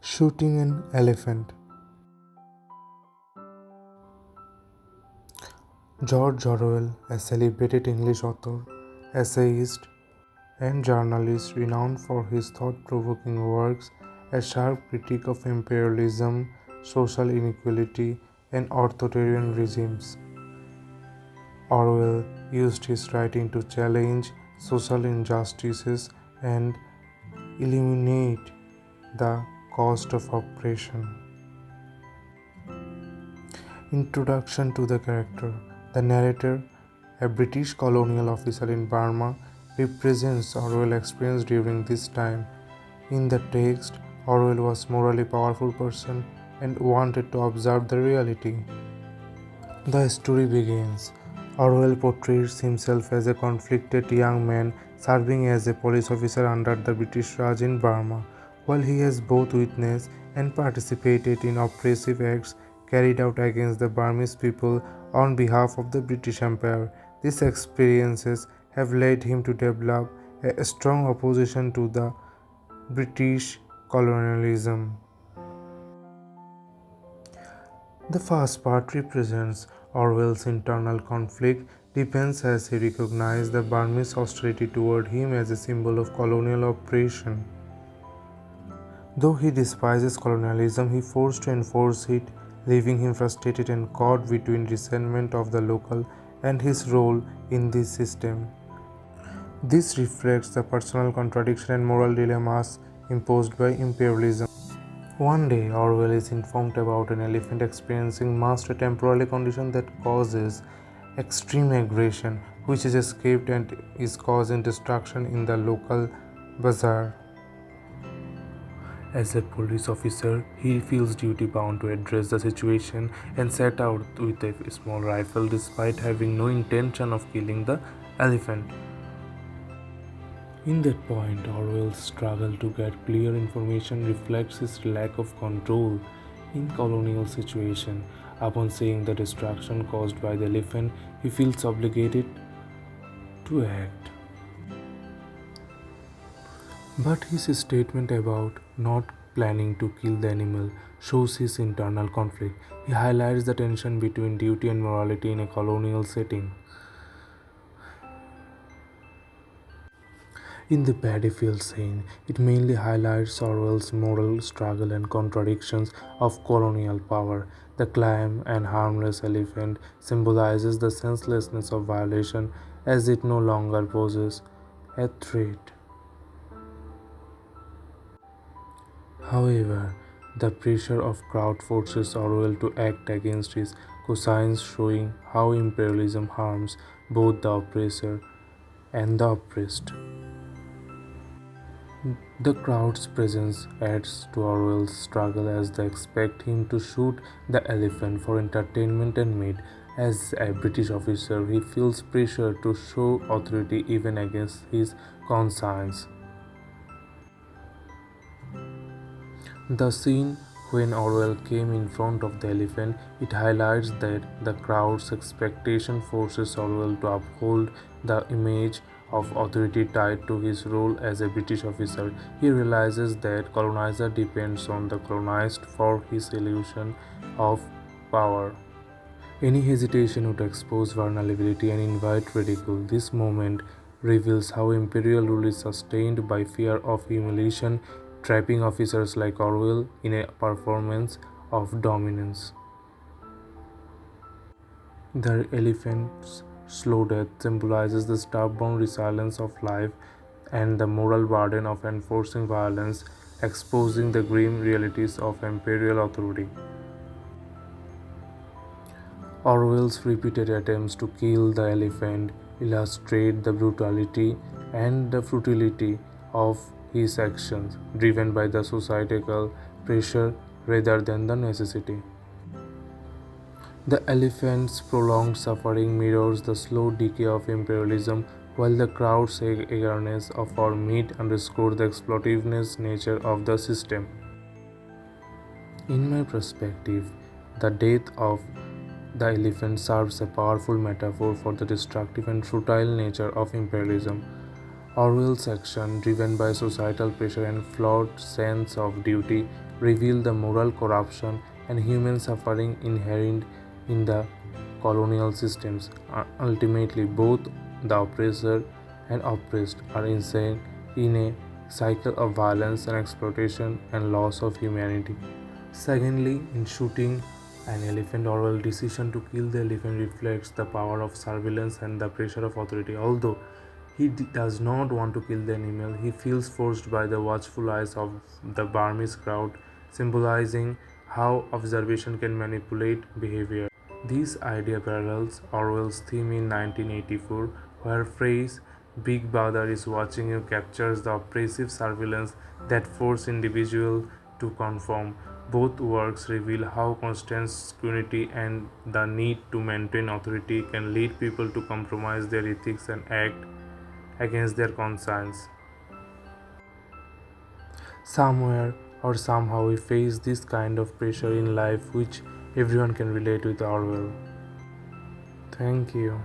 Shooting an elephant. George Orwell, a celebrated English author, essayist, and journalist renowned for his thought provoking works, a sharp critic of imperialism, social inequality, and authoritarian regimes. Orwell used his writing to challenge social injustices and illuminate the cost of oppression. Introduction to the character. The narrator, a British colonial officer in Burma, represents Orwell's experience during this time. In the text, Orwell was a morally powerful person and wanted to observe the reality. The story begins. Orwell portrays himself as a conflicted young man serving as a police officer under the British Raj in Burma. While he has both witnessed and participated in oppressive acts carried out against the Burmese people on behalf of the British Empire, these experiences have led him to develop a strong opposition to the British colonialism. The first part represents Orwell's internal conflict deepens as he recognizes the Burmese hostility toward him as a symbol of colonial oppression. Though he despises colonialism, he forced to enforce it, leaving him frustrated and caught between resentment of the local and his role in this system. This reflects the personal contradiction and moral dilemmas imposed by imperialism. One day, Orwell is informed about an elephant experiencing master temporary condition that causes extreme aggression, which is escaped and is causing destruction in the local bazaar. As a police officer, he feels duty bound to address the situation and set out with a small rifle despite having no intention of killing the elephant. In that point, Orwell's struggle to get clear information reflects his lack of control in colonial situation. Upon seeing the destruction caused by the elephant, he feels obligated to act. But his statement about not planning to kill the animal shows his internal conflict. He highlights the tension between duty and morality in a colonial setting. In the battlefield scene, it mainly highlights Orwell's moral struggle and contradictions of colonial power. The calm and harmless elephant symbolizes the senselessness of violation as it no longer poses a threat. However, the pressure of crowd forces Orwell to act against his conscience, showing how imperialism harms both the oppressor and the oppressed. The crowd's presence adds to Orwell's struggle as they expect him to shoot the elephant for entertainment and meat. As a British officer, he feels pressure to show authority even against his conscience. The scene when Orwell came in front of the elephant, it highlights that the crowd's expectation forces Orwell to uphold the image of authority tied to his role as a British officer. He realizes that colonizer depends on the colonized for his illusion of power. Any hesitation would expose vulnerability and invite ridicule. This moment reveals how imperial rule is sustained by fear of humiliation, trapping officers like Orwell in a performance of dominance. The elephant's slow death symbolizes the stubborn resilience of life and the moral burden of enforcing violence, exposing the grim realities of imperial authority. Orwell's repeated attempts to kill the elephant illustrate the brutality and the futility of his actions, driven by the societal pressure rather than the necessity. The elephant's prolonged suffering mirrors the slow decay of imperialism, while the crowd's eagerness for meat underscores the exploitiveness nature of the system. In my perspective, the death of the elephant serves a powerful metaphor for the destructive and futile nature of imperialism. Orwell's action, driven by societal pressure and flawed sense of duty, reveal the moral corruption and human suffering inherent in the colonial systems. Ultimately, both the oppressor and oppressed are insane in a cycle of violence and exploitation and loss of humanity. Secondly, in shooting an elephant, Orwell's decision to kill the elephant reflects the power of surveillance and the pressure of authority. Although he does not want to kill the animal, he feels forced by the watchful eyes of the Burmese crowd, symbolizing how observation can manipulate behavior. This idea parallels Orwell's theme in 1984, where phrase "Big Brother is watching you" captures the oppressive surveillance that forces individuals to conform. Both works reveal how constant scrutiny and the need to maintain authority can lead people to compromise their ethics and act against their conscience. Somewhere or somehow we face this kind of pressure in life which everyone can relate with Orwell. Thank you.